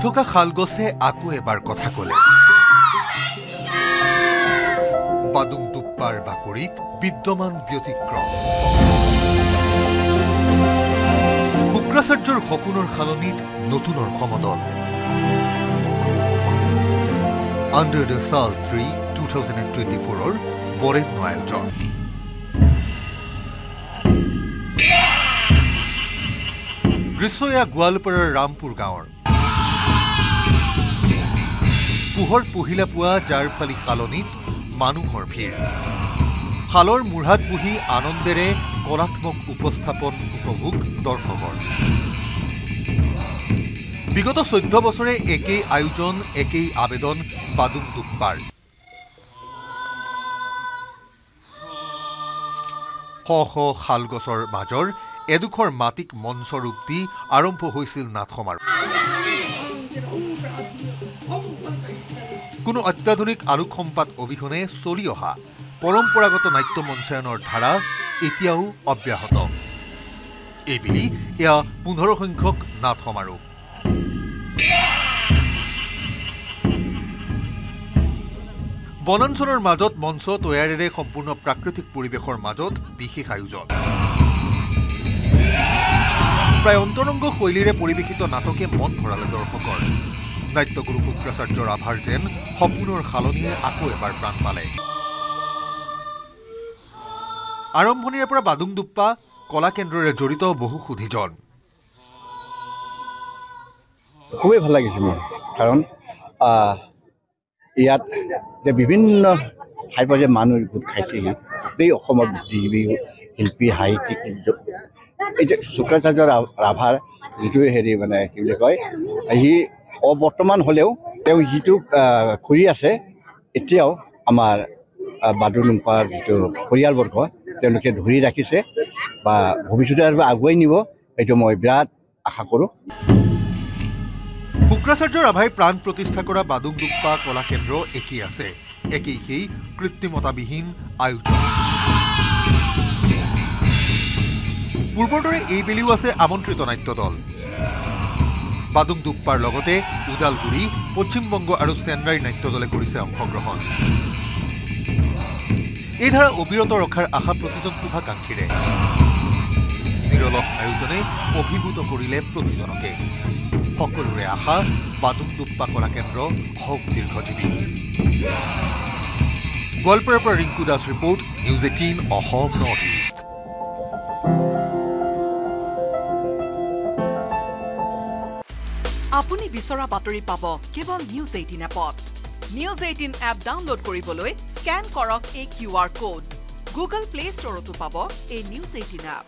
থকা শালগছে আকৌ এবাৰ কথা ক'লে। বাদুং দুপ্পাৰ বাকৰিত বিদ্যমান ব্যতিক্ৰম। শুক্ৰাচাৰ্যৰ সপোনৰ সালনিত নতুনৰ সমদল। আণ্ডাৰ দ্য চাল 3 2024 বৰেণ্য আয়োজন। দৃশ্য এয়া গোৱালপাৰাৰ ৰামপুৰ গাঁৱৰ। পোহৰ পহিলা পুৱা যাৰ ফালি সালনিত মানুহৰ ভিৰ। শালৰ মূঢ়াত বহি আনন্দেৰে কলাত্মক উপস্থাপন উপভোগ দৰ্শকৰ। বিগত 14 বছৰে একেই আয়োজন একেই আবেদন বাদুং দুপ্পাৰ। শ শ শালগছৰ মাজৰ এডোখৰ মাটিক মঞ্চৰূপ দি আৰম্ভ হৈছিল নাট সমাৰোহ। কোনো অত্যাধুনিক আলোকসম্পাত অবিহনে চলি অহা পৰম্পৰাগত নাট্য মঞ্চায়নৰ ধাৰা এতিয়াও অব্যাহত। এইবেলি এয়া 15 সংখ্যক নাট সমাৰোহ। বনাঞ্চলৰ মাজত মঞ্চ তৈয়াৰেৰে সম্পূৰ্ণ প্ৰাকৃতিক পৰিৱেশৰ মাজত বিশেষ আয়োজন। প্ৰায় অন্তৰংগ শৈলীৰে পৰিৱেশিত নাটকে মন ভৰালে দৰ্শকৰ। নাট্যগুৰু শুক্ৰাচাৰ্যৰ আভাৰ যেন সপোনৰ সালনিয়ে আকৌ এবাৰ প্ৰাণ পালে। আৰম্ভণিৰে পৰা বাদুং দুপ্পা কলা কেন্দ্ৰৰে জড়িত বহু সুধীজন। খুবেই ভাল লাগিছে মোৰ, কাৰণ ইয়াত যে বিভিন্ন ঠাইৰ পৰা যে মানুহ গোট খাইছেহি, গোটেই অসমৰ বুদ্ধিজীৱী শিল্পী সাহিত্যিক এই যে শুক্ৰাচাৰ্যৰ ৰাভাৰ যিটো মানে কি বুলি কয়, সি অবৰ্তমান হ'লেও তেওঁ যিটো কৰি আছে এতিয়াও আমাৰ বাদুং দুপ্পাৰ যিটো পৰিয়ালবৰ্গ তেওঁলোকে ধৰি ৰাখিছে বা ভৱিষ্যতে আৰু আগুৱাই নিব, এইটো মই বিৰাট আশা কৰোঁ। শুক্ৰাচাৰ্য ৰাভাই প্ৰাণ প্ৰতিষ্ঠা কৰা বাদুং দুপ্পা কলা কেন্দ্ৰ একেই আছে, একেই সেই কৃত্ৰিমতাবিহীন আয়োজন। পূৰ্বৰ দৰে এইবেলিও আছে আমন্ত্ৰিত নাট্য দল। বাদুং দুপ্পাৰ লগতে ওদালগুৰি, পশ্চিমবংগ আৰু চেন্নাইৰ নাট্য দলে কৰিছে অংশগ্ৰহণ। এই ধাৰা অবিৰত ৰখাৰ আশা প্ৰতিজন শুভাকাংক্ষীৰে। নিৰলস আয়োজনে অভিভূত কৰিলে প্ৰতিজনকে। সকলোৰে আশা বাদুং দুপ্পা কলা কেন্দ্ৰ হওক দীৰ্ঘজীৱী। গোৱালপাৰাৰ পৰা Rinku Das report, news 18 Assam north east. আপুনি বিচৰা বাতৰি পাব কেৱল নিউজ 18 এপত। নিউজ 18 এপ ডাউনলোড কৰিবলৈ স্কেন কৰক এই QR কোড। গুগল প্লে ষ্টৰতো পাব এই নিউজ 18 এপ।